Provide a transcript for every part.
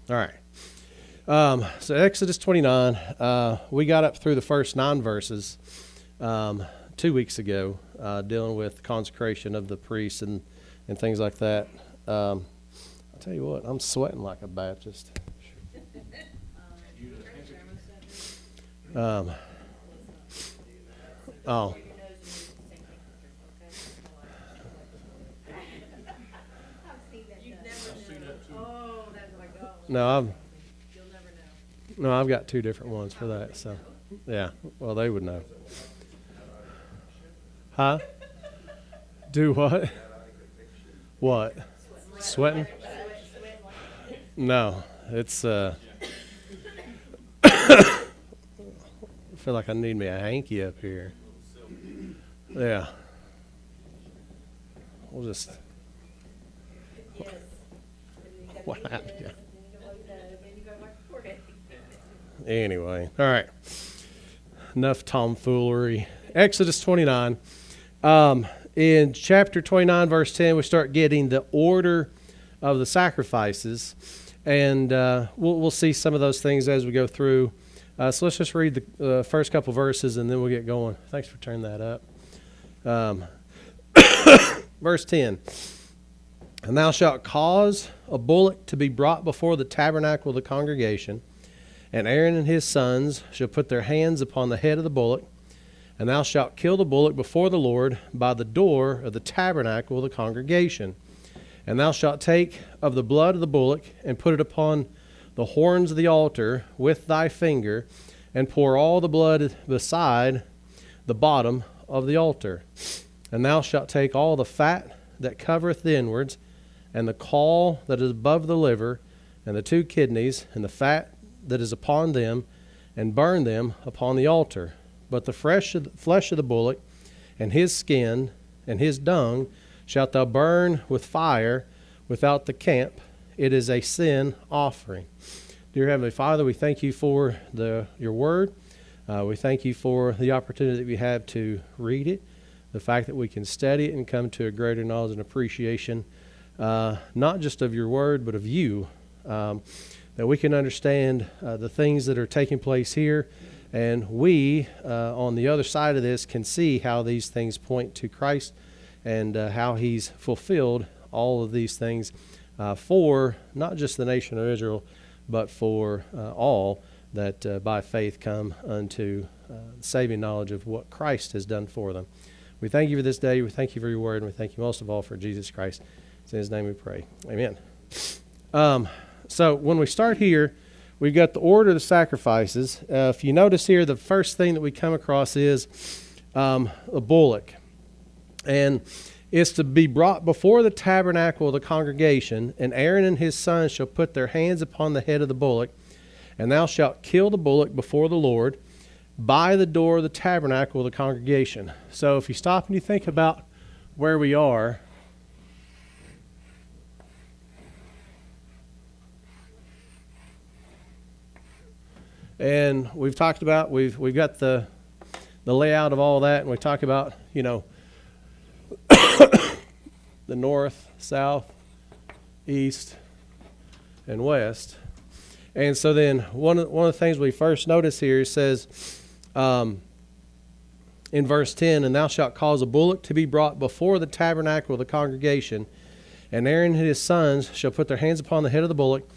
All right. So Exodus 29, we got up through the first 9 verses 2 weeks ago, dealing with consecration of the priests and things like that. I'll tell you what, I'm sweating like a Baptist. Oh. No, I've got 2 different ones for that. So, yeah. Well, they would know. Huh? Do what? What? Sweating? No, it's. I feel like I need me a hanky up here. Yeah. We'll just. What happened? Anyway, all right. Enough tomfoolery. Exodus 29. In chapter 29, verse 10, we start getting the order of the sacrifices. And we'll see some of those things as we go through. So let's just read the first couple verses and then we'll get going. Thanks for turning that up. Verse 10. And thou shalt cause a bullock to be brought before the tabernacle of the congregation, and Aaron and his sons shall put their hands upon the head of the bullock, and thou shalt kill the bullock before the Lord by the door of the tabernacle of the congregation. And thou shalt take of the blood of the bullock, and put it upon the horns of the altar with thy finger, and pour all the blood beside the bottom of the altar. And thou shalt take all the fat that covereth the inwards, and the caul that is above the liver, and the 2 kidneys, and the fat that is upon them, and burn them upon the altar. But the flesh of the bullock, and his skin, and his dung, shalt thou burn with fire without the camp. It is a sin offering. Dear Heavenly Father, we thank you for your word. We thank you for the opportunity that we have to read it, the fact that we can study it and come to a greater knowledge and appreciation, not just of your word, but of you, that we can understand the things that are taking place here. And we, on the other side of this, can see how these things point to Christ and how he's fulfilled all of these things for not just the nation of Israel, but for all that by faith come unto saving knowledge of what Christ has done for them. We thank you for this day. We thank you for your word. And we thank you most of all for Jesus Christ. It's in his name we pray. Amen. So when we start here, we've got the order of the sacrifices. If you notice here, the first thing that we come across is a bullock. And it's to be brought before the tabernacle of the congregation, and Aaron and his sons shall put their hands upon the head of the bullock, and thou shalt kill the bullock before the Lord by the door of the tabernacle of the congregation. So if you stop and you think about where we are, and we've talked about, we've got the layout of all that, and we talk about, the north, south, east, and west. And so then one of the things we first notice here, it says in verse 10, and thou shalt cause a bullock to be brought before the tabernacle of the congregation, and Aaron and his sons shall put their hands upon the head of the bullock,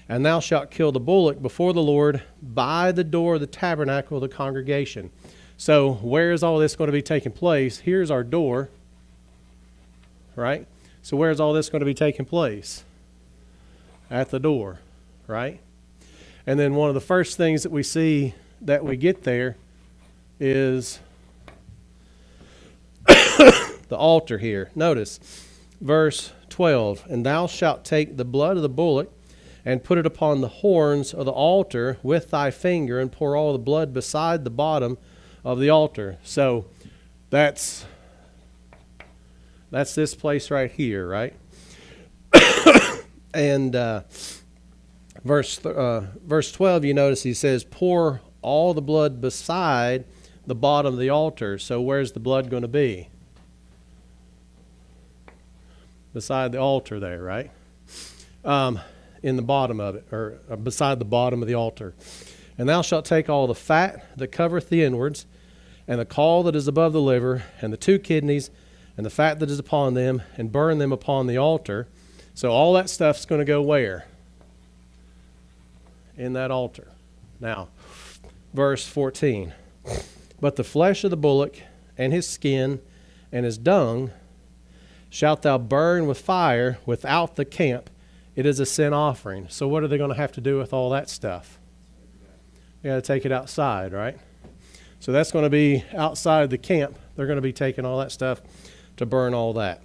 and thou shalt kill the bullock before the Lord by the door of the tabernacle of the congregation. So where is all this going to be taking place? Here's our door, right? So where's all this going to be taking place? At the door, right? And then one of the first things that we see that we get there is the altar here. Notice verse 12, and thou shalt take the blood of the bullock and put it upon the horns of the altar with thy finger, and pour all the blood beside the bottom of the altar. So that's this place right here, right? And verse 12, you notice he says, pour all the blood beside the bottom of the altar. So where's the blood going to be? Beside the altar there, right? in the bottom of it, or beside the bottom of the altar. And thou shalt take all the fat that covereth the inwards, and the caul that is above the liver, and the 2 kidneys, and the fat that is upon them, and burn them upon the altar. So all that stuff's going to go where? In that altar. Now, verse 14. But the flesh of the bullock, and his skin, and his dung, shalt thou burn with fire without the camp. It is a sin offering. So what are they going to have to do with all that stuff? They got to take it outside, right? So that's going to be outside the camp. They're going to be taking all that stuff to burn all that.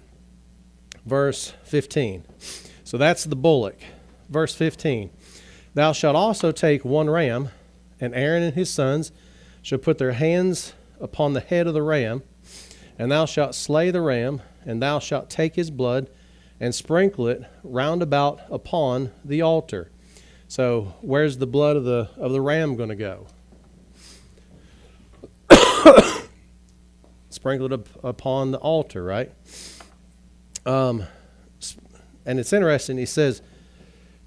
Verse 15. So that's the bullock. Verse 15. Thou shalt also take 1 ram, and Aaron and his sons shall put their hands upon the head of the ram, and thou shalt slay the ram, and thou shalt take his blood, and sprinkle it round about upon the altar. So where's the blood of the ram going to go? Sprinkle it upon the altar, right? And it's interesting. He says,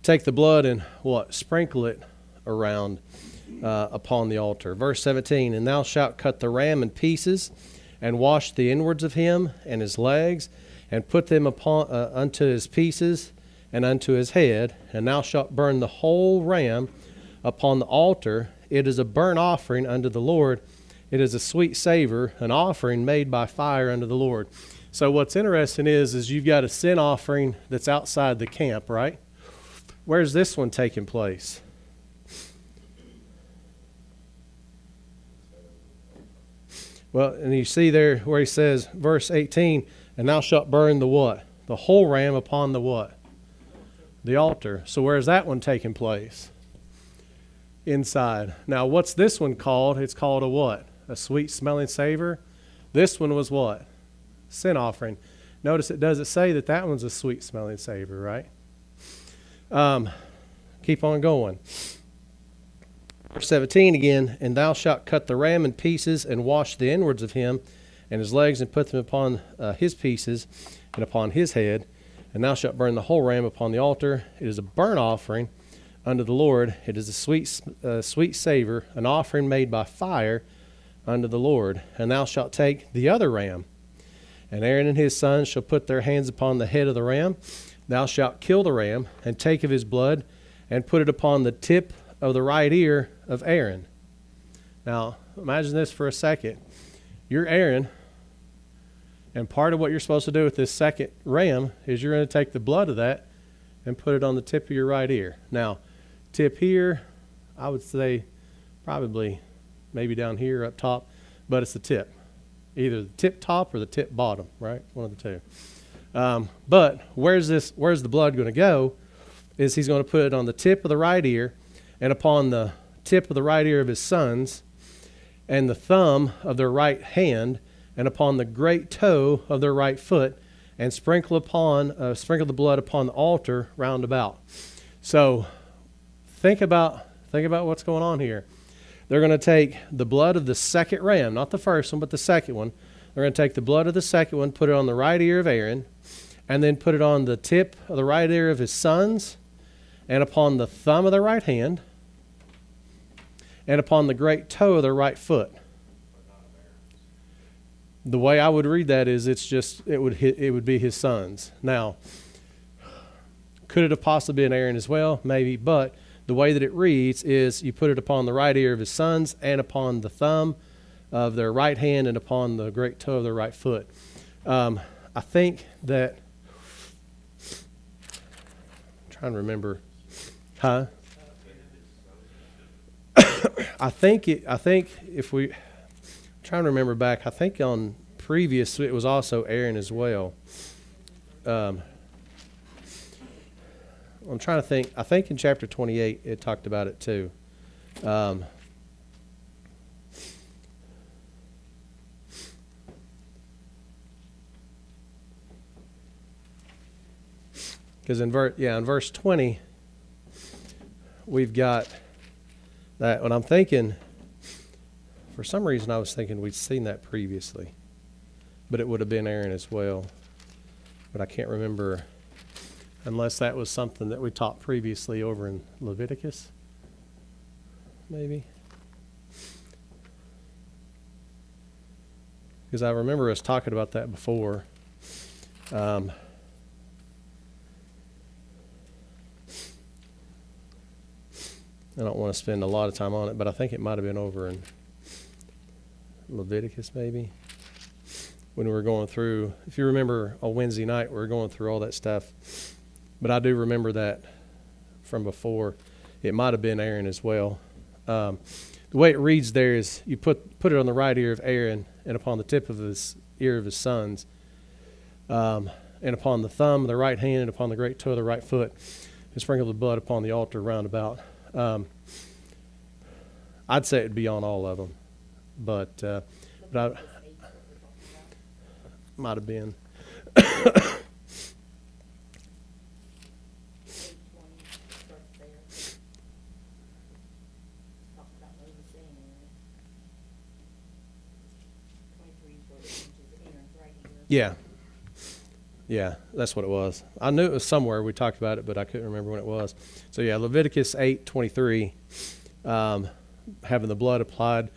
take the blood and what? Sprinkle it around upon the altar. Verse 17, and thou shalt cut the ram in pieces, and wash the inwards of him and his legs, and put them upon unto his pieces and unto his head, and thou shalt burn the whole ram upon the altar. It is a burnt offering unto the Lord. It is a sweet savor, an offering made by fire unto the Lord. So what's interesting is you've got a sin offering that's outside the camp, right? Where's this one taking place? Well, and you see there where he says, verse 18, and thou shalt burn the what? The whole ram upon the what? The altar. So where's that one taking place? Inside. Now, what's this one called? It's called a what? A sweet smelling savor. This one was what? Sin offering. Notice it doesn't say that one's a sweet smelling savor, right? Keep on going. Verse 17 again, and thou shalt cut the ram in pieces, and wash the inwards of him and his legs, and put them upon his pieces and upon his head. And thou shalt burn the whole ram upon the altar. It is a burnt offering unto the Lord. It is a sweet savor, an offering made by fire unto the Lord. And thou shalt take the other ram, and Aaron and his sons shall put their hands upon the head of the ram. Thou shalt kill the ram, and take of his blood, and put it upon the tip of the right ear of Aaron. Now, imagine this for a second. You're Aaron, and part of what you're supposed to do with this second ram is you're going to take the blood of that and put it on the tip of your right ear. Now, tip here, I would say probably maybe down here up top, but it's the tip. Either the tip top or the tip bottom, right? One of the two. But where's the blood going to go? Is he's going to put it on the tip of the right ear, and upon the tip of the right ear of his sons, and the thumb of their right hand, and upon the great toe of their right foot, and sprinkle the blood upon the altar round about. So think about what's going on here. They're going to take the blood of the second ram, not the first one, but the second one. They're going to take the blood of the second one, put it on the right ear of Aaron, and then put it on the tip of the right ear of his sons, and upon the thumb of their right hand, and upon the great toe of their right foot. The way I would read that is it would be his sons. Now, could it have possibly been Aaron as well? Maybe, but the way that it reads is you put it upon the right ear of his sons, and upon the thumb of their right hand, and upon the great toe of their right foot. I think that, I'm trying to remember, I think if we, I'm trying to remember back, I think on previous it was also Aaron as well. I'm trying to think. I think in chapter 28 it talked about it too. Because in verse 20 we've got that. When I'm thinking, for some reason I was thinking we'd seen that previously, but it would have been Aaron as well. But I can't remember. unless that was something that we taught previously over in Leviticus, maybe. Because I remember us talking about that before. I don't want to spend a lot of time on it, but I think it might have been over in Leviticus maybe. When we were going through, if you remember on Wednesday night, we were going through all that stuff. But I do remember that from before. It might have been Aaron as well. The way it reads there is you put it on the right ear of Aaron and upon the tip of his ear of his sons, and upon the thumb of the right hand and upon the great toe of the right foot, and sprinkle the blood upon the altar round about. I'd say it'd be on all of them, but I might have been. Yeah, that's what it was. I knew it was somewhere. We talked about it, but I couldn't remember when it was. So yeah, Leviticus 8:23, having the blood applied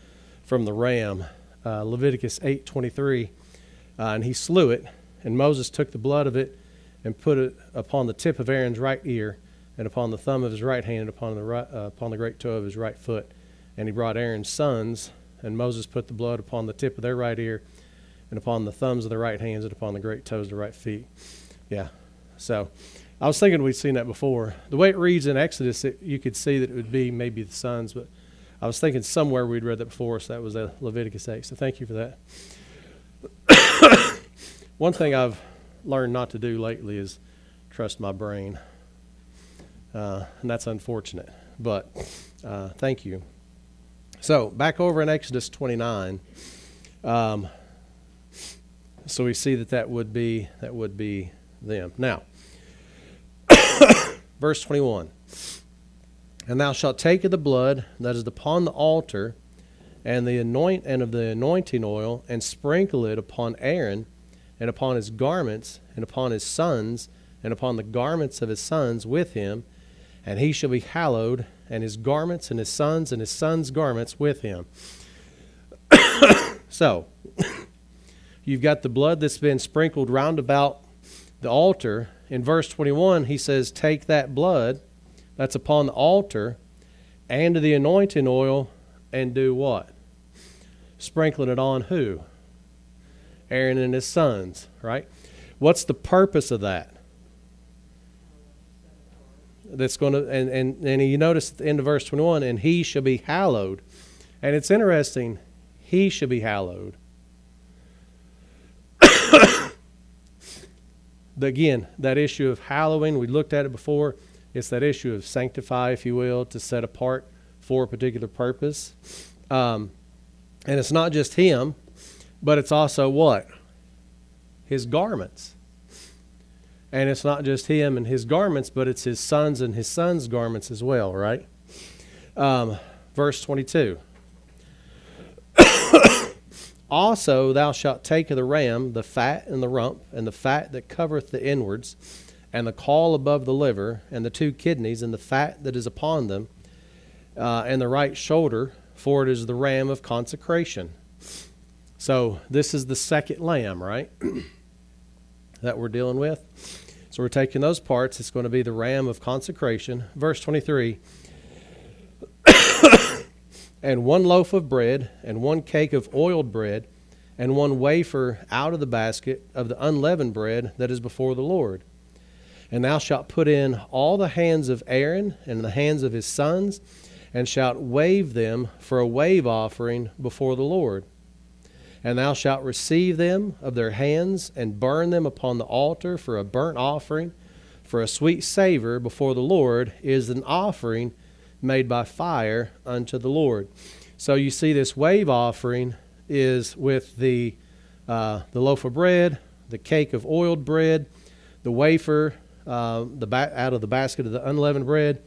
from the ram. Leviticus 8:23, and he slew it, and Moses took the blood of it and put it upon the tip of Aaron's right ear, and upon the thumb of his right hand, and upon the great toe of his right foot. And he brought Aaron's sons, and Moses put the blood upon the tip of their right ear, and upon the thumbs of the right hands, and upon the great toes of the right feet. Yeah. So I was thinking we'd seen that before. The way it reads in Exodus, you could see that it would be maybe the sons, but I was thinking somewhere we'd read that before, so that was Leviticus 8. So thank you for that. One thing I've learned not to do lately is trust my brain. And that's unfortunate, but thank you. So back over in Exodus 29, so we see that would be them. Now, verse 21. And thou shalt take of the blood that is upon the altar, and of the anointing oil, and sprinkle it upon Aaron, and upon his garments, and upon his sons, and upon the garments of his sons with him, and he shall be hallowed, and his garments, and his sons' garments with him. So, you've got the blood that's been sprinkled round about the altar. In verse 21, he says, take that blood that's upon the altar and the anointing oil and do what? Sprinkling it on who? Aaron and his sons, right? What's the purpose of that? That's going to, and you notice at the end of verse 21, and he shall be hallowed. And it's interesting, he shall be hallowed. Again, that issue of hallowing, we looked at it before. It's that issue of sanctify, if you will, to set apart for a particular purpose. And it's not just him, but it's also what? His garments. And it's not just him and his garments, but it's his sons and his sons' garments as well, right? Verse 22. Also thou shalt take of the ram the fat and the rump, and the fat that covereth the inwards, and the caul above the liver, and the 2 kidneys, and the fat that is upon them, and the right shoulder, for it is the ram of consecration. So this is the second lamb, right, that we're dealing with. So we're taking those parts. It's going to be the ram of consecration. Verse 23. And 1 loaf of bread, and 1 cake of oiled bread, and 1 wafer out of the basket of the unleavened bread that is before the Lord. And thou shalt put in all the hands of Aaron and the hands of his sons, and shalt wave them for a wave offering before the Lord. And thou shalt receive them of their hands, and burn them upon the altar for a burnt offering, for a sweet savor before the Lord is an offering made by fire unto the Lord. So you see this wave offering is with the loaf of bread, the cake of oiled bread, the wafer out of the basket of the unleavened bread.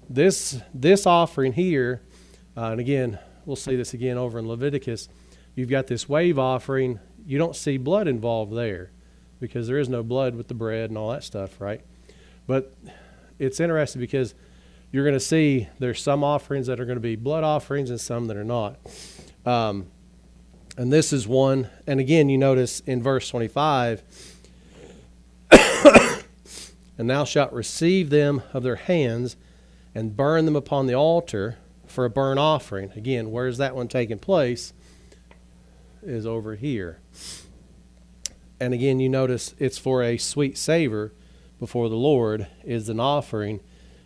This offering here, and again, we'll see this again over in Leviticus, you've got this wave offering. You don't see blood involved there. because there is no blood with the bread and all that stuff, right? But it's interesting because you're going to see there's some offerings that are going to be blood offerings and some that are not. And this is one. And again, you notice in verse 25, and thou shalt receive them of their hands and burn them upon the altar for a burnt offering. Again, where's that one taking place? Is over here. And again, you notice it's for a sweet savor before the Lord, is an offering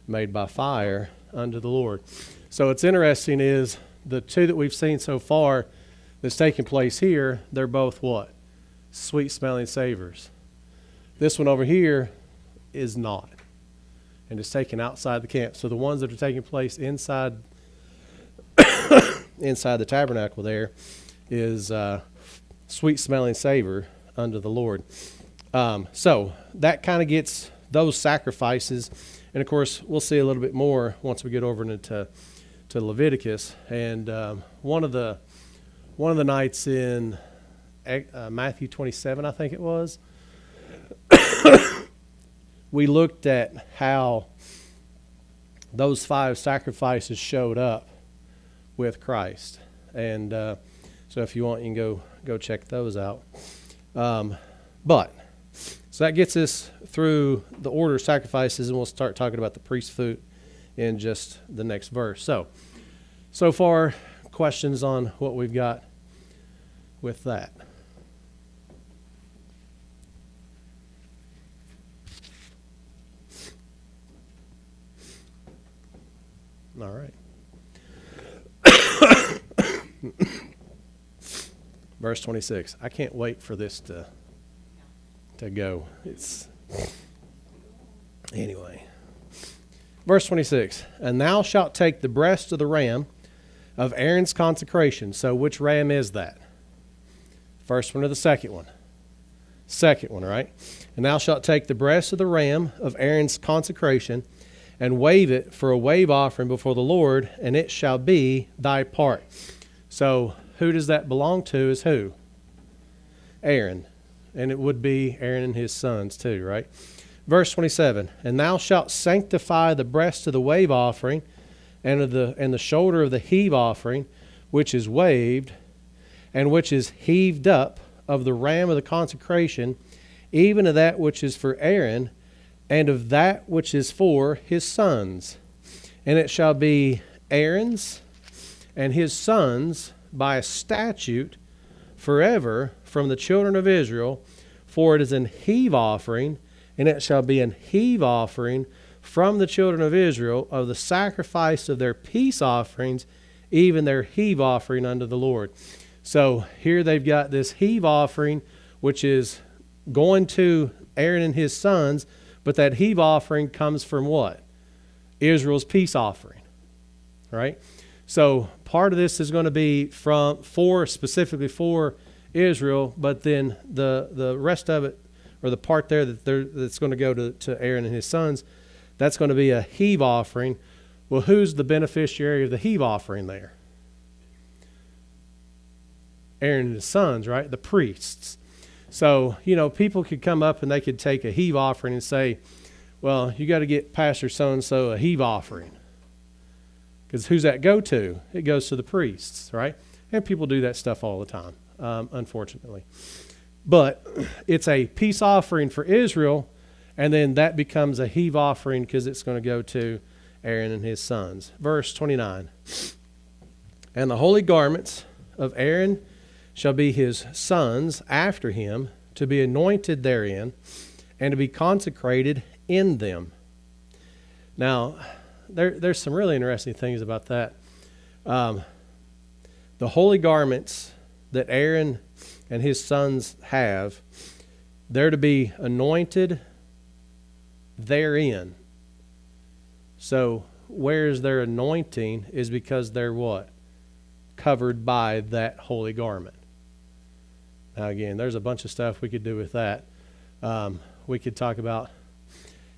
made by fire unto the Lord. So what's interesting is the two that we've seen so far that's taking place here, they're both what? Sweet smelling savors. This one over here is not. And it's taken outside the camp. So the ones that are taking place inside inside the tabernacle there is sweet smelling savor unto the Lord. So that kind of gets those sacrifices. And of course, we'll see a little bit more once we get over into Leviticus. And one of the nights in Matthew 27, I think it was, we looked at how those 5 sacrifices showed up with Christ. And so if you want, you can go check those out. So that gets us through the order of sacrifices, and we'll start talking about the priest's foot in just the next verse. So far, questions on what we've got with that? All right. Verse 26. I can't wait for this to go. Anyway. Verse 26. And thou shalt take the breast of the ram of Aaron's consecration. So which ram is that? First one or the second one? Second one, right? And thou shalt take the breast of the ram of Aaron's consecration and wave it for a wave offering before the Lord, and it shall be thy part. So who does that belong to is who? Aaron. And it would be Aaron and his sons too, right? Verse 27, and thou shalt sanctify the breast of the wave offering and the shoulder of the heave offering, which is waved, and which is heaved up of the ram of the consecration, even of that which is for Aaron, and of that which is for his sons. And it shall be Aaron's and his sons by a statute forever from the children of Israel, for it is an heave offering, and it shall be an heave offering from the children of Israel of the sacrifice of their peace offerings, even their heave offering unto the Lord. So here they've got this heave offering, which is going to Aaron and his sons, but that heave offering comes from what? Israel's peace offering, right? So part of this is going to be specifically for Israel, but then the rest of it, or the part there that's going to go to Aaron and his sons, that's going to be a heave offering. Well, who's the beneficiary of the heave offering there? Aaron and his sons, right? The priests. So, people could come up and they could take a heave offering and say, well, you got to get Pastor so-and-so a heave offering. Because who's that go to? It goes to the priests, right? And people do that stuff all the time, unfortunately. But it's a peace offering for Israel, and then that becomes a heave offering because it's going to go to Aaron and his sons. Verse 29. And the holy garments of Aaron shall be his sons after him, to be anointed therein, and to be consecrated in them. Now, there's some really interesting things about that. The holy garments that Aaron and his sons have, they're to be anointed therein. So where's their anointing is because they're what? Covered by that holy garment. Now again, there's a bunch of stuff we could do with that. We could talk about,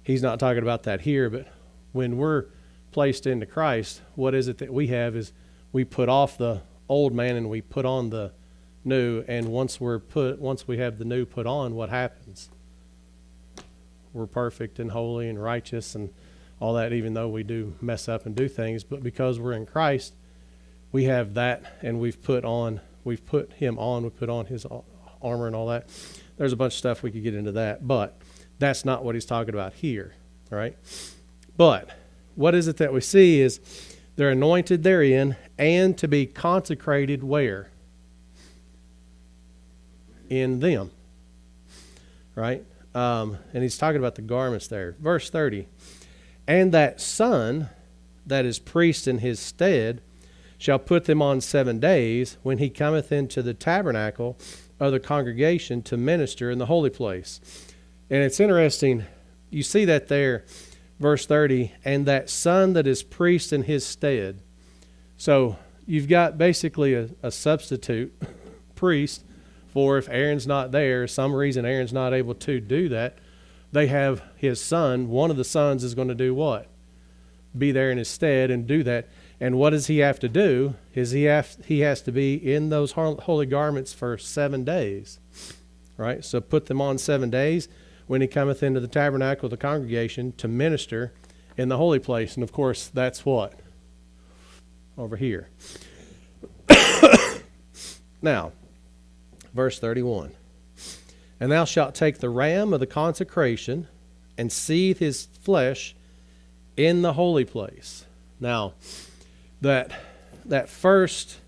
he's not talking about that here, but when we're placed into Christ, what is it that we have is we put off the old man and we put on the new. And once we have the new put on, what happens? We're perfect and holy and righteous and all that, even though we do mess up and do things. But because we're in Christ, we have that, and we've put him on, we put on his armor and all that. There's a bunch of stuff we could get into that, but that's not what he's talking about here, all right? But what is it that we see is they're anointed therein and to be consecrated where? In them, right? And he's talking about the garments there. Verse 30, and that son that is priest in his stead shall put them on 7 days when he cometh into the tabernacle of the congregation to minister in the holy place. And it's interesting, you see that there, verse 30, and that son that is priest in his stead. So you've got basically a substitute priest for if Aaron's not there, some reason Aaron's not able to do that, they have his son. One of the sons is going to do what? Be there in his stead and do that. And what does he have to do? Is he has to be in those holy garments for 7 days, right? So put them on 7 days when he cometh into the tabernacle of the congregation to minister in the holy place. And of course, that's what? Over here. Now, verse 31. And thou shalt take the ram of the consecration and seethe his flesh in the holy place. Now, that first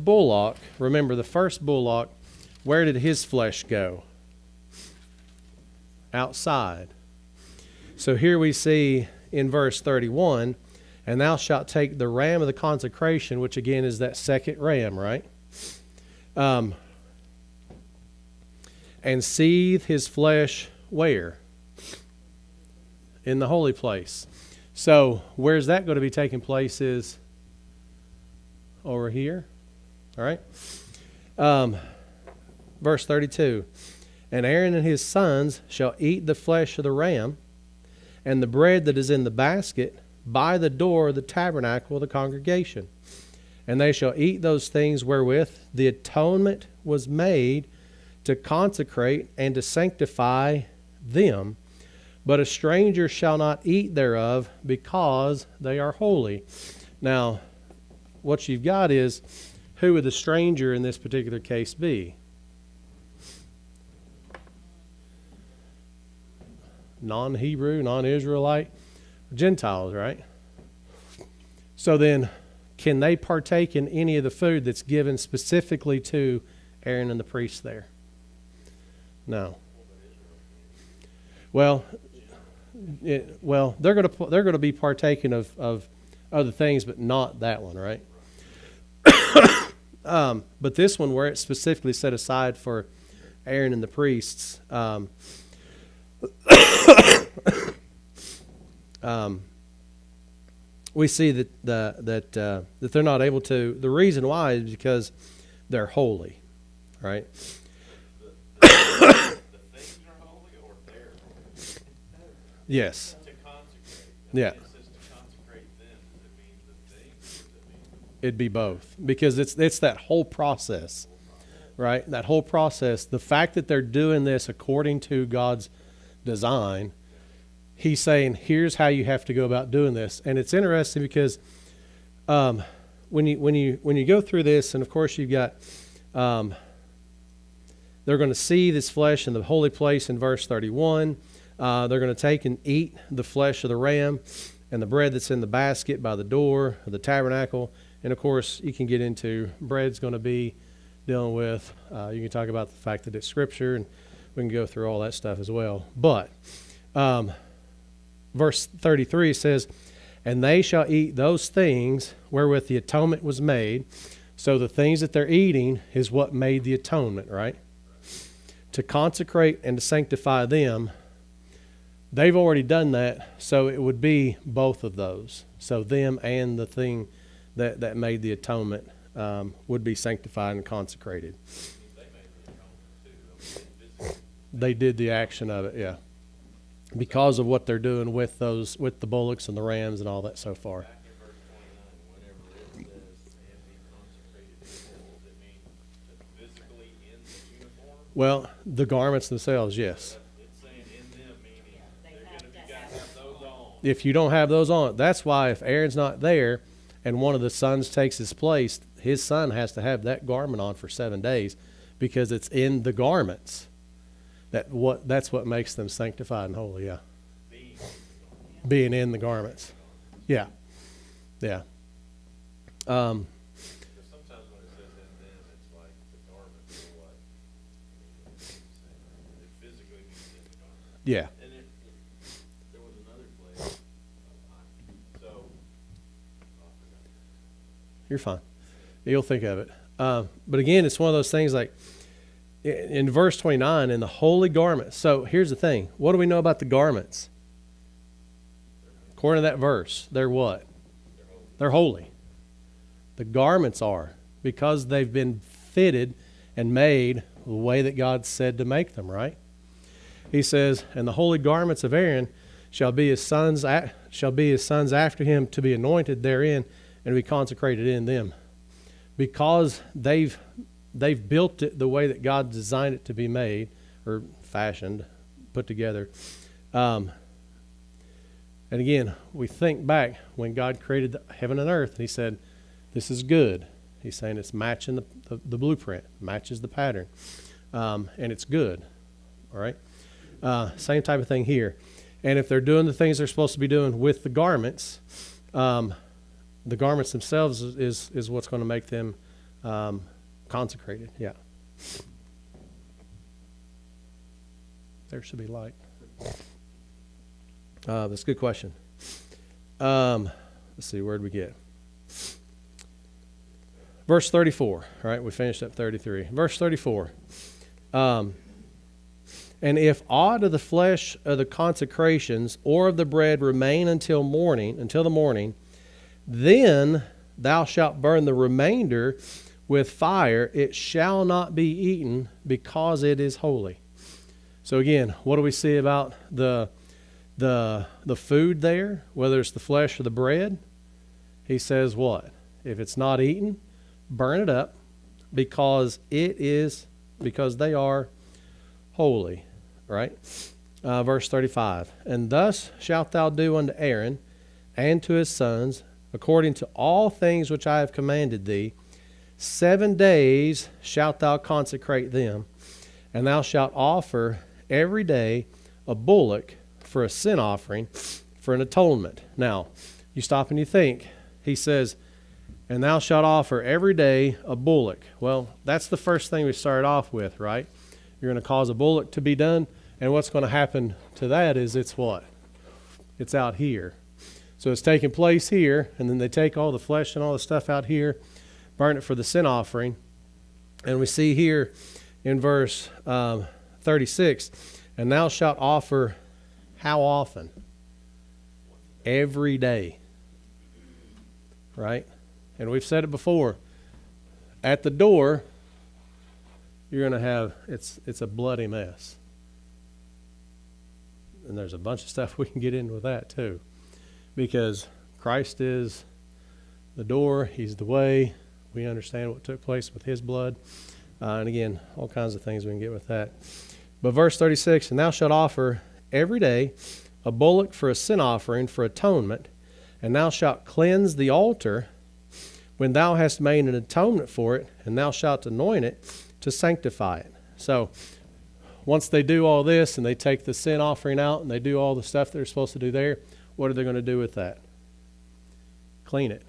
bullock, remember the first bullock, where did his flesh go? Outside. So here we see in verse 31, and thou shalt take the ram of the consecration, which again is that second ram, right? And seethe his flesh where? In the holy place. So where's that going to be taking place is over here. All right. Verse 32. And Aaron and his sons shall eat the flesh of the ram and the bread that is in the basket by the door of the tabernacle of the congregation. And they shall eat those things wherewith the atonement was made to consecrate and to sanctify them. But a stranger shall not eat thereof, because they are holy. Now, what you've got is, who would the stranger in this particular case be? Non-Hebrew, non-Israelite, Gentiles, right? So then, can they partake in any of the food that's given specifically to Aaron and the priests there? No. Well, they're going to be partaking of other things, but not that one, right? But this one, where it's specifically set aside for Aaron and the priests, we see that they're not able to. The reason why is because they're holy, right? Yes. To consecrate. Yeah. It says to consecrate them. Does it mean the things? Or does it mean? It'd be both, because it's that whole process, right? That whole process. The fact that they're doing this according to God's design, he's saying, here's how you have to go about doing this. And it's interesting because when you go through this, and of course you've got they're going to see this flesh in the holy place in verse 31. They're going to take and eat the flesh of the ram and the bread that's in the basket by the door of the tabernacle. And of course, you can get into bread's going to be dealing with. You can talk about the fact that it's scripture, and we can go through all that stuff as well. But verse 33 says, and they shall eat those things wherewith the atonement was made. So the things that they're eating is what made the atonement, right? To consecrate and to sanctify them. They've already done that, so it would be both of those. So them and the thing that made the atonement would be sanctified and consecrated. They made the atonement too. They did the action of it, yeah. Because of what they're doing with the bullocks and the rams and all that so far. Back in verse 29, whenever it says they have to be consecrated, does it mean to Well, the garments themselves, yes. It's saying in them, meaning they're gonna, you gotta have those on. If you don't have those on, that's why if Aaron's not there and one of the sons takes his place, his son has to have that garment on for 7 days because it's in the garments. That's what makes them sanctified and holy, yeah. Being in the garments. Yeah. Yeah. Because sometimes when it says in them, it's like the garments are like, it physically means in the garment. Yeah. And there was another place, so, I forgot. You're fine. You'll think of it. But again, it's one of those things like in verse 29, in the holy garment. So here's the thing. What do we know about the garments? According to that verse, they're what? They're holy. The garments are, because they've been fitted and made the way that God said to make them, right? He says, and the holy garments of Aaron shall be his sons after him to be anointed therein and be consecrated in them. Because they've built it the way that God designed it to be made or fashioned, put together. And again, we think back when God created the heaven and earth, and he said, this is good. He's saying it's matching the blueprint, matches the pattern, and it's good. All right? Same type of thing here. And if they're doing the things they're supposed to be doing with the garments themselves is what's going to make them consecrated. Yeah. There should be light. That's a good question. Let's see, where'd we get? Verse 34. All right, we finished up 33. Verse 34. And if aught of the flesh of the consecrations or of the bread remain until the morning, then thou shalt burn the remainder with fire. It shall not be eaten because it is holy. So again, what do we see about the food there, whether it's the flesh or the bread? He says what? If it's not eaten, burn it up because they are holy, right? Verse 35, and thus shalt thou do unto Aaron and to his sons according to all things which I have commanded thee. 7 days shalt thou consecrate them, and thou shalt offer every day a bullock for a sin offering, for an atonement. Now, you stop and you think. He says, and thou shalt offer every day a bullock. Well, that's the first thing we started off with, right? You're going to cause a bullock to be done, and what's going to happen to that is it's what? It's out here. So it's taking place here, and then they take all the flesh and all the stuff out here, burn it for the sin offering. And we see here in verse 36, and thou shalt offer how often? Every day. Right? And we've said it before. At the door, you're going to have, it's a bloody mess. And there's a bunch of stuff we can get into with that too. Because Christ is the door, he's the way. We understand what took place with his blood. And again, all kinds of things we can get with that. But verse 36, and thou shalt offer every day a bullock for a sin offering for atonement, and thou shalt cleanse the altar when thou hast made an atonement for it, and thou shalt anoint it to sanctify it. So once they do all this and they take the sin offering out and they do all the stuff they're supposed to do there, what are they going to do with that? Clean it.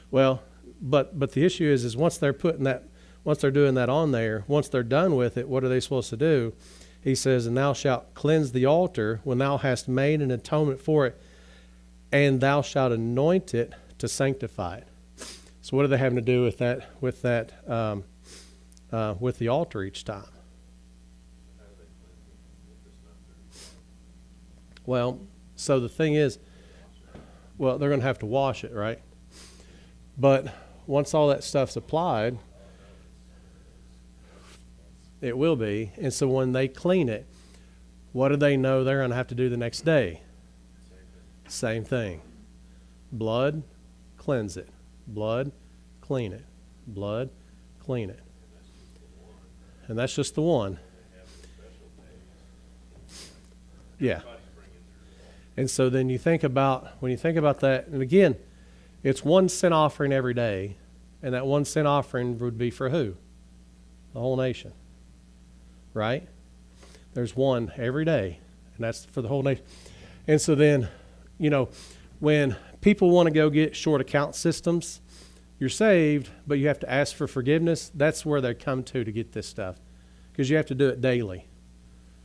Well, but the issue is once they're doing that on there, once they're done with it, what are they supposed to do? He says, and thou shalt cleanse the altar when thou hast made an atonement for it, and thou shalt anoint it to sanctify it. So what are they having to do with that? With the altar each time? Well, so the thing is, they're going to have to wash it, right? But once all that stuff's applied, it will be. And so when they clean it, what do they know they're going to have to do the next day? Same thing. Blood, cleanse it. Blood, clean it. Blood, clean it. And that's just the one. Yeah. And so then when you think about that, and again, it's one sin offering every day, and that one sin offering would be for who? The whole nation. Right? There's one every day, and that's for the whole nation. And so then, when people want to go get short account systems, you're saved, but you have to ask for forgiveness. That's where they come to get this stuff, because you have to do it daily.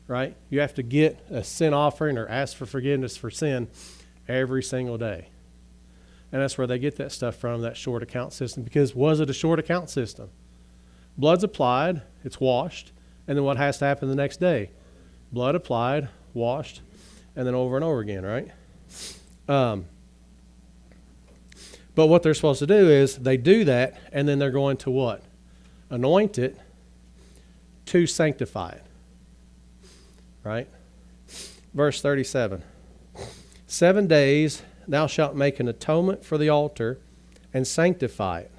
Right? You have to get a sin offering or ask for forgiveness for sin every single day. And that's where they get that stuff from, that short account system. Because was it a short account system? Blood's applied, it's washed, and then what has to happen the next day? Blood applied, washed, and then over and over again, right? But what they're supposed to do is they do that, and then they're going to what? Anoint it to sanctify it. Right? Verse 37. 7 days thou shalt make an atonement for the altar and sanctify it.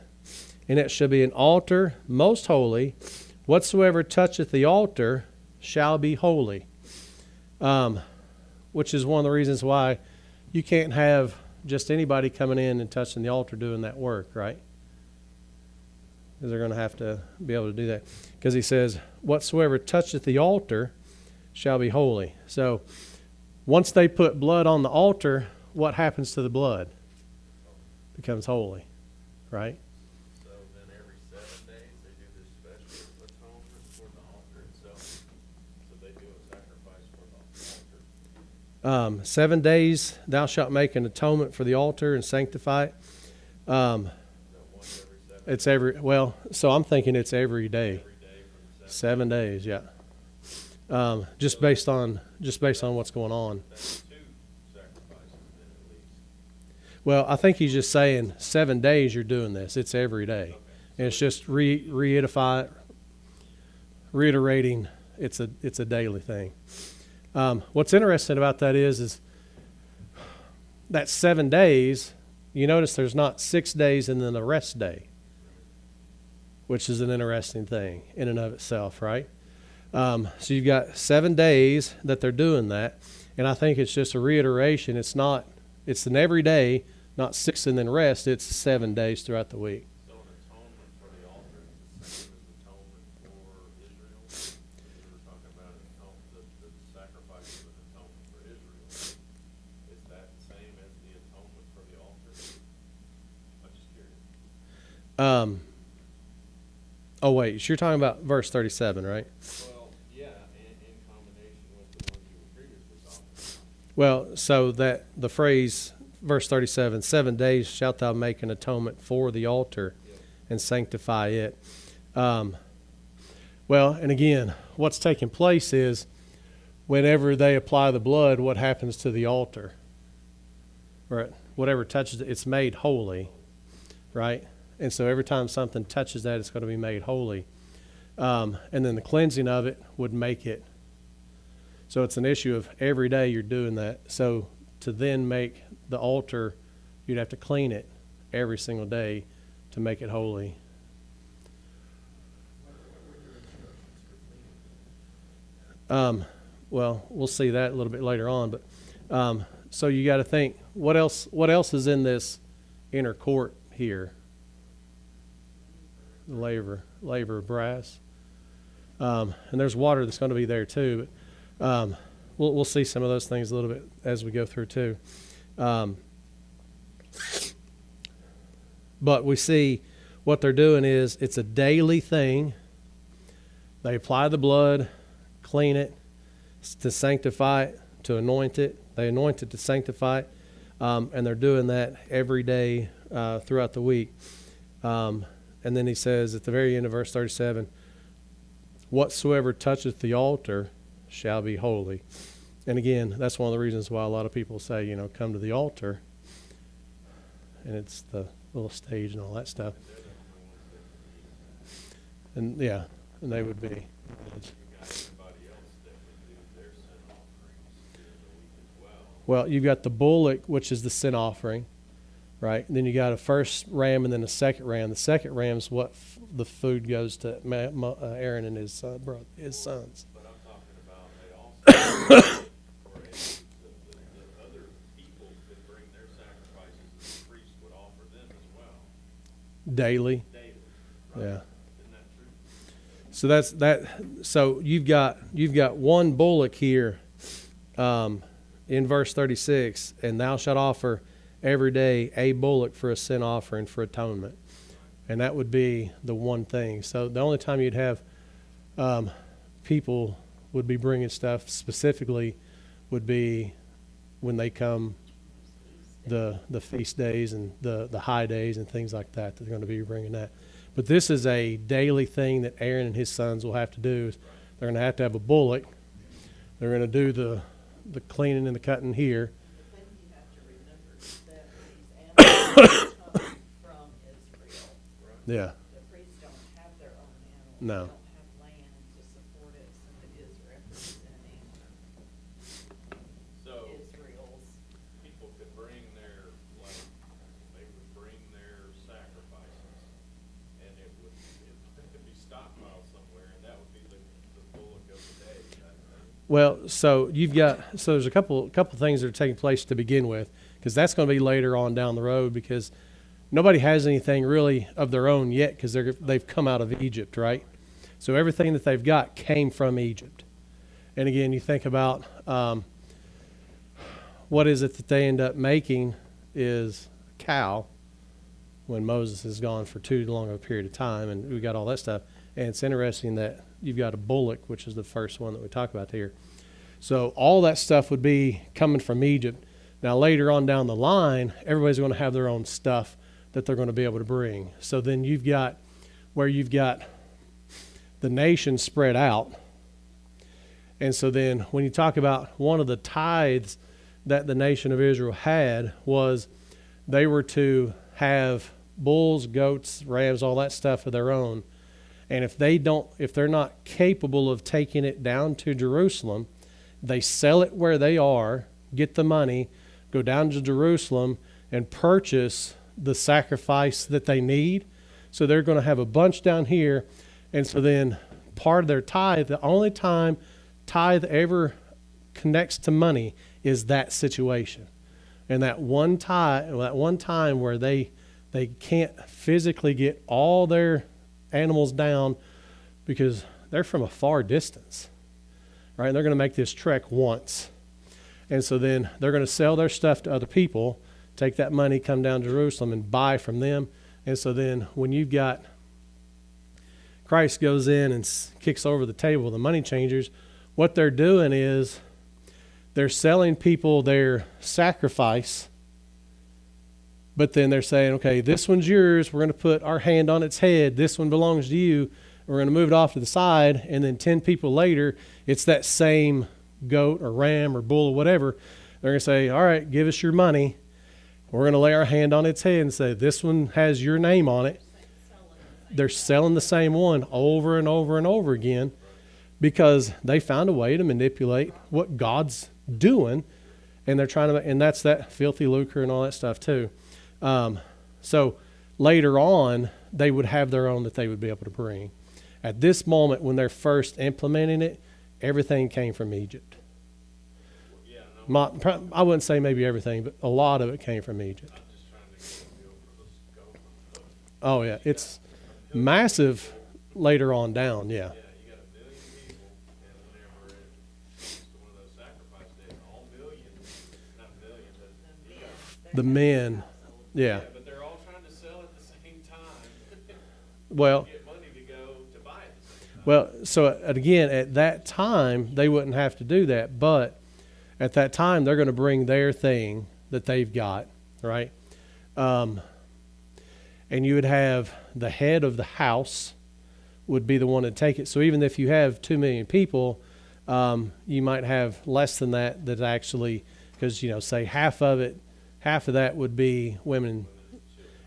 And it shall be an altar most holy. Whatsoever toucheth the altar shall be holy. Which is one of the reasons why you can't have just anybody coming in and touching the altar doing that work, right? Because they're going to have to be able to do that. Because he says, whatsoever toucheth the altar shall be holy. So once they put blood on the altar, what happens to the blood? It becomes holy, right? So then every 7 days they do this special atonement for the altar itself. So they do a sacrifice for the altar. 7 days thou shalt make an atonement for the altar and sanctify it. Once every 7 days? So I'm thinking it's every day. Every day for the 7 days, yeah. Just based on what's going on. That's 2 sacrifices then at least. Well, I think he's just saying 7 days you're doing this. It's every day. Okay. And it's just reiterating. It's a daily thing. What's interesting about that is that 7 days. You notice there's not 6 days and then a rest day, which is an interesting thing in and of itself, right? So you've got 7 days that they're doing that, and I think it's just a reiteration. It's an every day, not 6 and then rest. It's 7 days throughout the week. So an atonement for the altar is the same as an atonement for Israel. We were talking about the sacrifice of an atonement for Israel. Is that the same as the atonement for the altar? I'm just curious. Oh wait, so you're talking about verse 37, right? Well, yeah, in combination with the ones you were previously talking about. Well, so that the phrase, verse 37, 7 days shalt thou make an atonement for the altar and sanctify it. Well, and again, what's taking place is whenever they apply the blood, what happens to the altar? Right? Whatever touches it, it's made holy, right? And so every time something touches that, it's going to be made holy. And then the cleansing of it would make it. So it's an issue of every day you're doing that. So to then make the altar, you'd have to clean it every single day to make it holy. Well, we'll see that a little bit later on. But so you got to think, what else is in this inner court here? The laver of brass. And there's water that's going to be there too. But we'll see some of those things a little bit as we go through too. But we see what they're doing is it's a daily thing. They apply the blood, clean it to sanctify it, to anoint it. They anoint it to sanctify it. And they're doing that every day throughout the week. And then he says at the very end of verse 37, whatsoever toucheth the altar shall be holy. And again, that's one of the reasons why a lot of people say, come to the altar. And it's the little stage and all that stuff. And yeah, and they would be. You got everybody else that would do their sin offerings during the week as well. Well, you've got the bullock, which is the sin offering. right? And then you got a first ram and then a second ram. The second ram's what the food goes to Aaron and his his sons. But I'm talking about they also, or the other people could bring their sacrifices, and the priest would offer them as well, Daily. daily. Yeah. Isn't that true? So that's that. So you've got one bullock here, in verse 36, and thou shalt offer every day a bullock for a sin offering for atonement, and that would be the one thing. So the only time you'd have people would be bringing stuff specifically would be when they come the feast days and the high days and things like that. They're going to be bringing that. But this is a daily thing that Aaron and his sons will have to do. They're going to have a bullock. They're going to do the cleaning and the cutting here. But then you have to remember that these animals come from Israel. Yeah. The priests don't have their own animals. No. They don't have land to support it, so it is representing So Israel's. people could bring their, like, they would bring their sacrifices, and it could be stockpiled somewhere, and that would be the bullock of the day, that thing. Well, so there's a couple things that are taking place to begin with, because that's going to be later on down the road, because nobody has anything really of their own yet, because they've come out of Egypt, right? So everything that they've got came from Egypt. And again, you think about what is it that they end up making is a cow when Moses is gone for too long of a period of time, and we got all that stuff. And it's interesting that you've got a bullock, which is the first one that we talk about here. So all that stuff would be coming from Egypt. Now later on down the line, everybody's going to have their own stuff that they're going to be able to bring. So then you've got the nation spread out. And so then when you talk about one of the tithes that the nation of Israel had was they were to have bulls, goats, rams, all that stuff of their own. And if they're not capable of taking it down to Jerusalem, they sell it where they are, get the money, go down to Jerusalem and purchase the sacrifice that they need. So they're going to have a bunch down here. And so then part of their tithe, the only time tithe ever connects to money is that situation. And that one time where they can't physically get all their animals down because they're from a far distance, right? And they're going to make this trek once. And so then they're going to sell their stuff to other people, take that money, come down to Jerusalem and buy from them. And so then when you've got Christ goes in and kicks over the table, the money changers, what they're doing is they're selling people their sacrifice, but then they're saying, okay, this one's yours. We're going to put our hand on its head. This one belongs to you. We're going to move it off to the side. And then 10 people later, it's that same goat or ram or bull or whatever. They're going to say, all right, give us your money. We're going to lay our hand on its head and say, this one has your name on it. They're selling the same one over and over and over again because they found a way to manipulate what God's doing. And they're trying to, and that's that filthy lucre and all that stuff too. So later on, they would have their own that they would be able to bring. At this moment, when they're first implementing it, everything came from Egypt. Yeah, no, I wouldn't say maybe everything, but a lot of it came from Egypt. I'm just trying to get a feel for the scope of Oh, yeah. It's massive later on down, yeah. Yeah, you got 1 million people, and whenever it's one of those sacrifice days, all millions, not million, but you got, The men, yeah. yeah, but they're all trying to sell at the same time. Well, Get money to go to buy it at the same time. Well, so again, at that time, they wouldn't have to do that. But at that time, they're going to bring their thing that they've got, right? And you would have the head of the house would be the one to take it. So even if you have 2 million people, you might have less than that actually, because, say half of that would be women,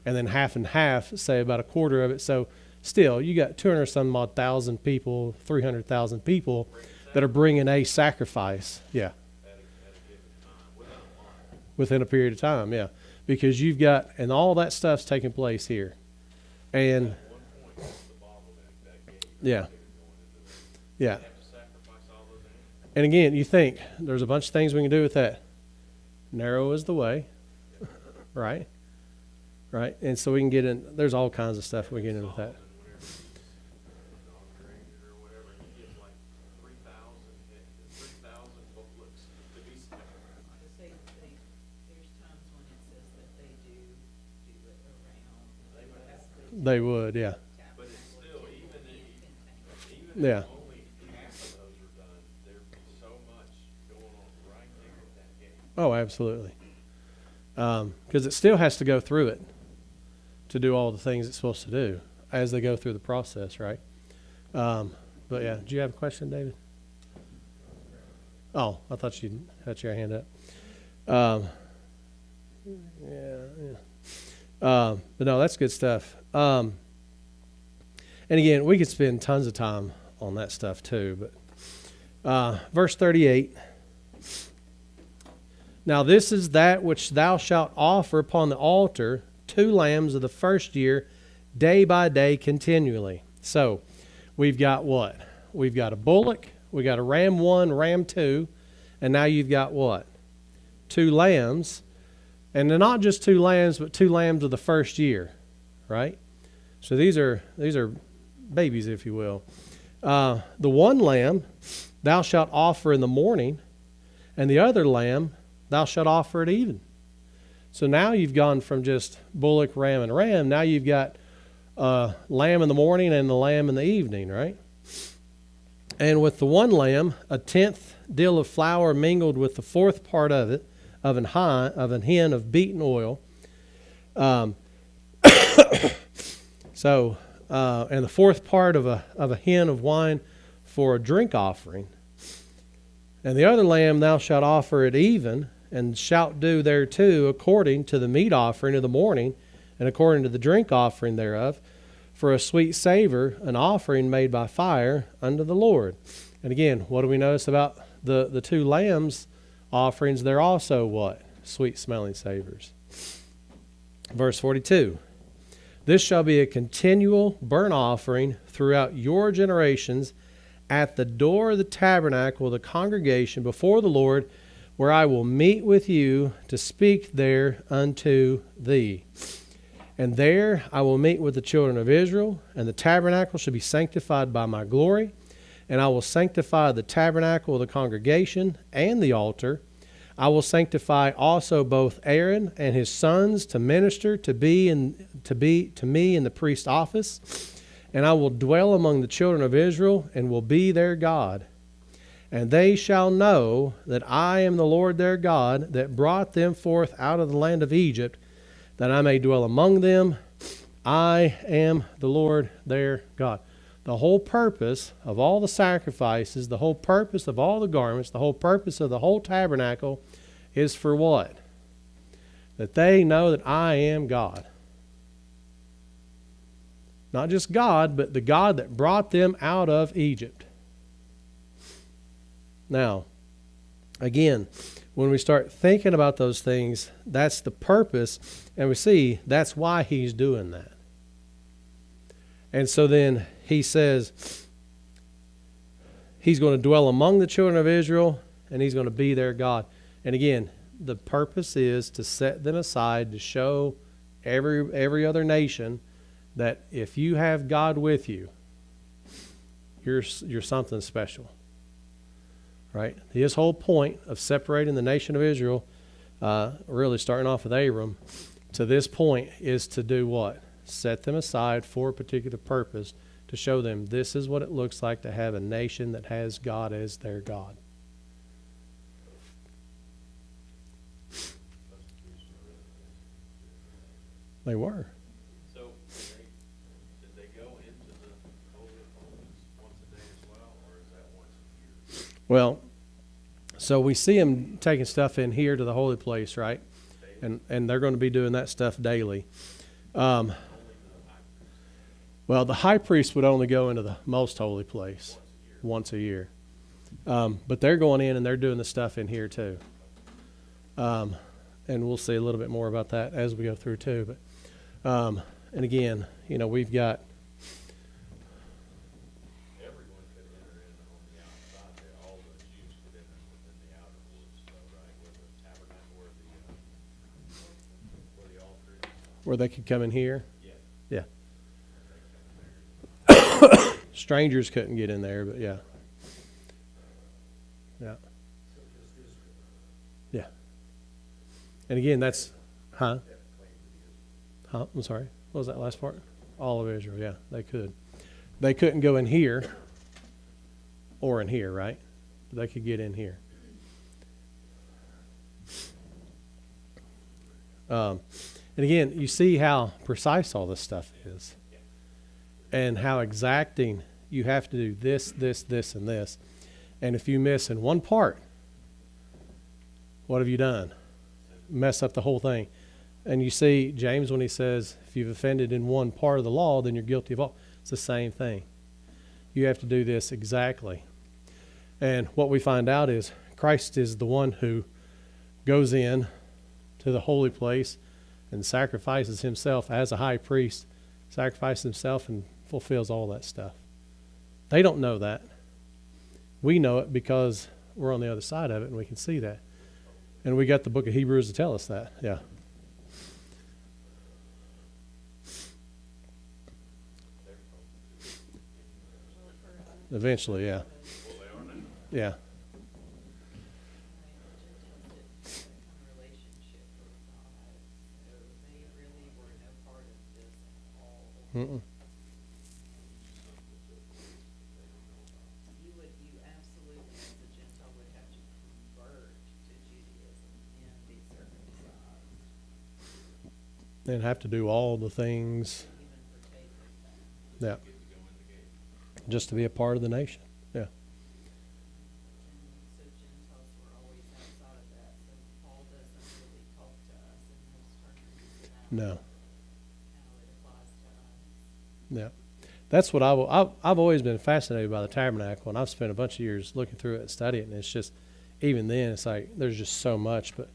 and then half and half, say about a quarter of it. So still, you got 200 some odd thousand people, 300,000 people that are bringing a sacrifice. Yeah. At a given time, within a month. Within a period of time, yeah. because you've got, and all that stuff's taking place here. And, At one point, that's the bottleneck, that gate. yeah, Going into the- yeah. They have to sacrifice all those animals. And again, you think there's a bunch of things we can do with that. Narrow is the way, right? Right? And so we can get in, there's all kinds of stuff we get in with that. Solomon, whenever he's inaugurated or whatever, he gives like 3,000 bullocks to be sacrificed. To say that there's times when it says that they do it around. They would have to. They would, yeah. But it's still, even if Yeah. only half of those are done, there'd be so much going on right there at that gate. Oh, absolutely. Because it still has to go through it to do all the things it's supposed to do as they go through the process, right? But yeah, do you have a question, David? Oh, I thought you had your hand up. But no, that's good stuff. And again, we could spend tons of time on that stuff too. But verse 38. Now this is that which thou shalt offer upon the altar, 2 lambs of the first year, day by day continually. So we've got what? We've got a bullock, we got a ram 1, ram 2, and now you've got what? 2 lambs. And they're not just 2 lambs, but 2 lambs of the first year, right? So these are babies, if you will. The one lamb thou shalt offer in the morning, and the other lamb thou shalt offer at even. So now you've gone from just bullock, ram, and ram. Now you've got lamb in the morning and the lamb in the evening, right? And with the one lamb, a 10th dill of flour mingled with the 4th part of it, of an hin of beaten oil. And the 4th part of a hin of wine for a drink offering. And the other lamb thou shalt offer at even, and shalt do thereto according to the meat offering of the morning, and according to the drink offering thereof, for a sweet savor, an offering made by fire unto the Lord. And again, what do we notice about the 2 lambs offerings? They're also what? Sweet smelling savors. Verse 42. This shall be a continual burnt offering throughout your generations at the door of the tabernacle of the congregation before the Lord, where I will meet with you to speak there unto thee. And there I will meet with the children of Israel, and the tabernacle shall be sanctified by my glory. And I will sanctify the tabernacle of the congregation and the altar. I will sanctify also both Aaron and his sons to minister to me in the priest's office. And I will dwell among the children of Israel, and will be their God. And they shall know that I am the Lord their God, that brought them forth out of the land of Egypt, that I may dwell among them. I am the Lord their God. The whole purpose of all the sacrifices, the whole purpose of all the garments, the whole purpose of the whole tabernacle is for what? That they know that I am God. Not just God, but the God that brought them out of Egypt. Now, again, when we start thinking about those things, that's the purpose, and we see that's why he's doing that. And so then he says he's going to dwell among the children of Israel, and he's going to be their God. And again, the purpose is to set them aside to show every other nation that if you have God with you, you're something special. Right? His whole point of separating the nation of Israel, really starting off with Abram, to this point is to do what? Set them aside for a particular purpose to show them this is what it looks like to have a nation that has God as their God. They were. So, did they go into the Holy of Holies once a day as well, or is that once a year? Well, so we see them taking stuff in here to the holy place, right? And they're going to be doing that stuff daily. Well, the high priest would only go into the most holy place once a year. But they're going in and they're doing the stuff in here too. and we'll see a little bit more about that as we go through too. But and again, we've got Everyone could enter in on the outside there, all the Jews could enter within the outer courts, though, right, where the tabernacle, where the altar is. where they could come in here. Yeah. Yeah. They come in there. Strangers couldn't get in there, but yeah. Yeah. Yeah. And again, that's, huh? I'm sorry. What was that last part? All of Israel, yeah, they could. They couldn't go in here or in here, right? But they could get in here. And again, you see how precise all this stuff is, and how exacting you have to do this, this, this, and this. And if you miss in one part, what have you done? Mess up the whole thing. And you see James when he says, if you've offended in one part of the law, then you're guilty of all. It's the same thing. You have to do this exactly. And what we find out is Christ is the one who goes in to the holy place and sacrifices himself as a high priest, sacrifices himself and fulfills all that stuff. They don't know that. We know it because we're on the other side of it and we can see that. And we got the book of Hebrews to tell us that. Yeah. Eventually, yeah. Well, they are now. Yeah. Relationship with God, so they really were no part of this at all. Mm-mm. You absolutely, as a Gentile, would have to convert to Judaism and be circumcised, And have to do all the things, even partake of that. yeah, Get to go in the gate. just to be a part of the nation. Yeah. And so Gentiles were always outside of that, so Paul doesn't really talk to us in those terms about No. how it applies to us. Yeah. That's what I've always been fascinated by the tabernacle, and I've spent a bunch of years looking through it and studying it, and it's just, even then, it's like, there's just so much, but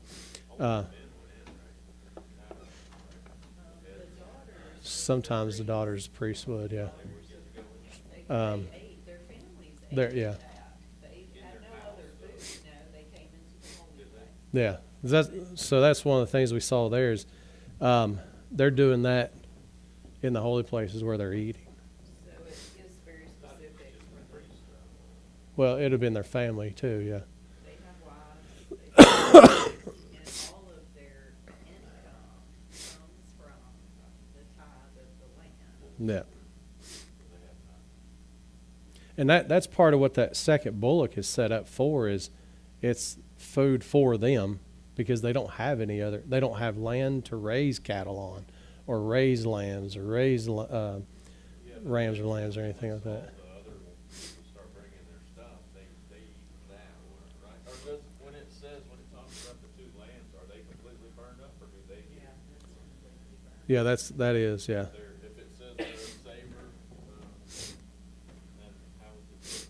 sometimes the daughters of priests would, yeah. They Um, ate, their families there- ate yeah. that. They had no other food, they came into the holy place. Yeah. So that's one of the things we saw there is they're doing that in the holy places where they're eating. So it is very specific for the, Well, it would have been their family too, yeah. they have wives, they have and all of their income comes from the tithe of the land. Yeah. And that's part of what that second bullock is set up for, is it's food for them because they don't have they don't have land to raise cattle on or raise lambs or raise rams or lambs or anything like that. The other people start bringing their stuff, they eat that, right? Or does, when it talks about the two lambs, are they completely burned up, or do they Yeah, get? that's completely burned. Yeah, that is, yeah. If it says they're a savor, then how is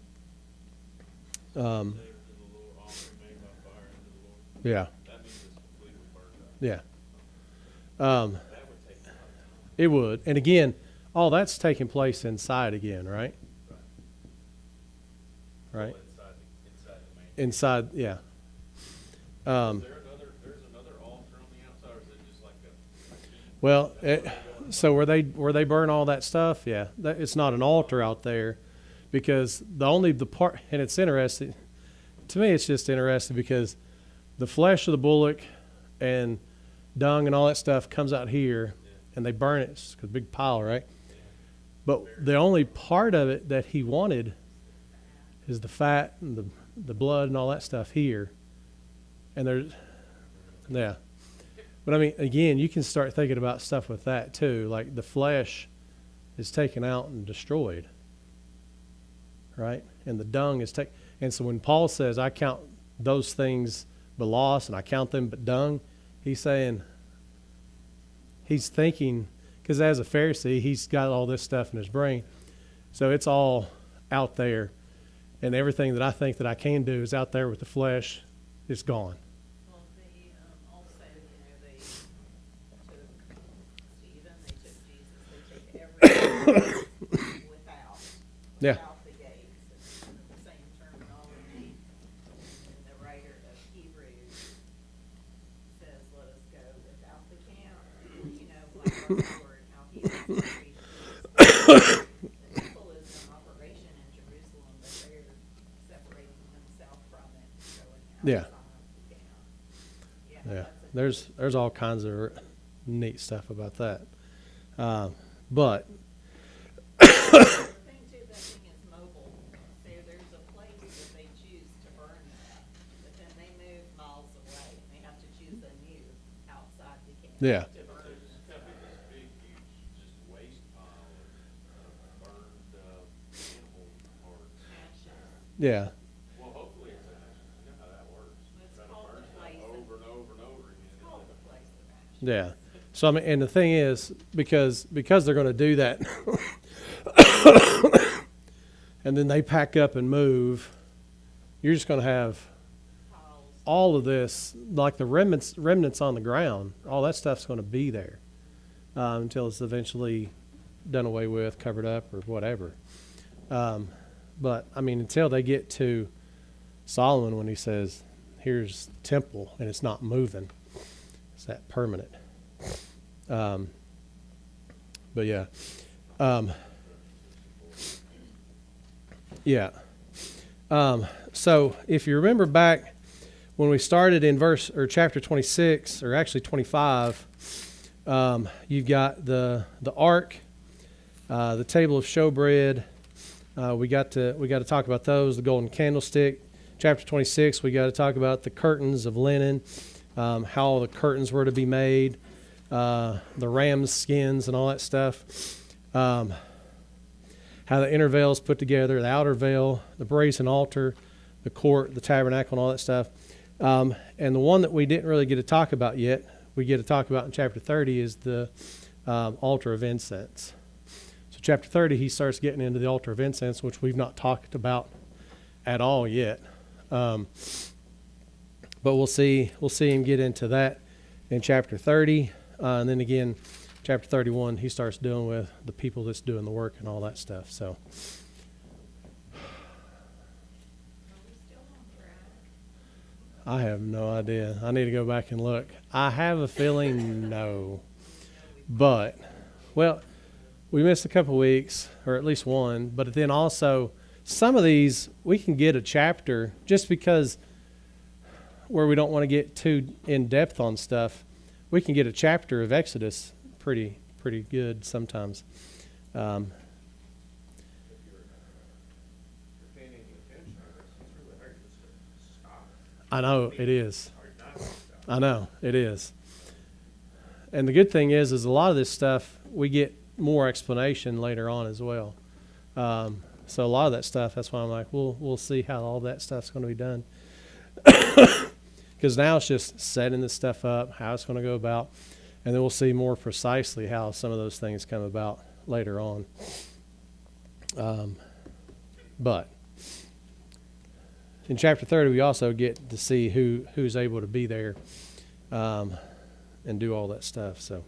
it? Um, Savor to the Lord, offering made by fire unto the Lord, yeah, that means it's completely burned up. yeah. That would take time. It would. And again, all that's taking place inside again, right? Right? Inside the main. Inside, yeah. There's another altar on the outside, or is it just like a? Well, so where they burn all that stuff, yeah, it's not an altar out there, because the part, and it's interesting to me. It's just interesting because the flesh of the bullock and dung and all that stuff comes out here, and they burn it. It's a big pile, right? But the only part of it that he wanted is the fat and the blood and all that stuff here, and there's, yeah. But I mean, again, you can start thinking about stuff with that too. Like the flesh is taken out and destroyed, right? And the dung is taken. And so when Paul says, I count those things but loss and I count them but dung, he's saying, he's thinking, because as a Pharisee, he's got all this stuff in his brain. So it's all out there. And everything that I think that I can do is out there with the flesh. It's gone. Well, they also in Yeah. without the gates, it's kind of the same terminology. And the writer of Hebrews says, let us go without the camp, like our Lord, how he was married. The temple is in operation in Jerusalem, but they're separating themselves from it, going Yeah. outside the camp. Yeah, that's a- there's all kinds of neat stuff about that. But The thing too, that thing is mobile. There's a place that they choose to burn that, but then they move miles away and they have to choose a new outside the camp. Yeah. To burn. It's got to be this big, huge, just waste pile of burned, animal parts. Ashes. yeah, Well, hopefully it's ashes, you know how that works. It's Try to called burn the stuff place of- over and over and over again. It's called the place of ashes. yeah. So I mean, and the thing is, because they're going to do that, and then they pack up and move, you're just going to have Piles. all of this, like the remnants on the ground. All that stuff's going to be there until it's eventually done away with, covered up, or whatever. But I mean, until they get to Solomon, when he says, "Here's the temple," and it's not moving, it's that permanent. But yeah, yeah. So if you remember back when we started in chapter 26, or actually 25, you've got the ark, the table of showbread. We got to talk about those. The golden candlestick. Chapter 26, we got to talk about the curtains of linen, how the curtains were to be made, the ram's skins and all that stuff. How the inner veil is put together, the outer veil, the brazen altar, the court, the tabernacle, and all that stuff. And the one that we didn't really get to talk about yet, we get to talk about in chapter 30, is the altar of incense. So chapter 30, he starts getting into the altar of incense, which we've not talked about at all yet. But we'll see him get into that in chapter 30. And then again, chapter 31, he starts dealing with the people that's doing the work and all that stuff. So Are we still on track? I have no idea. I need to go back and look. I have a feeling no. But, well, we missed a couple weeks, or at least one. But then also, some of these, we can get a chapter just because where we don't want to get too in-depth on stuff. We can get a chapter of Exodus pretty good sometimes. If you're paying any attention to this, it's really hard just to stop. I know it is. Hard not to stop. I know it is. And the good thing is a lot of this stuff we get more explanation later on as well. So a lot of that stuff, that's why I'm like, we'll see how all that stuff's going to be done. Because now it's just setting this stuff up, how it's going to go about, and then we'll see more precisely how some of those things come about later on. But in chapter 30, we also get to see who's able to be there and do all that stuff. So.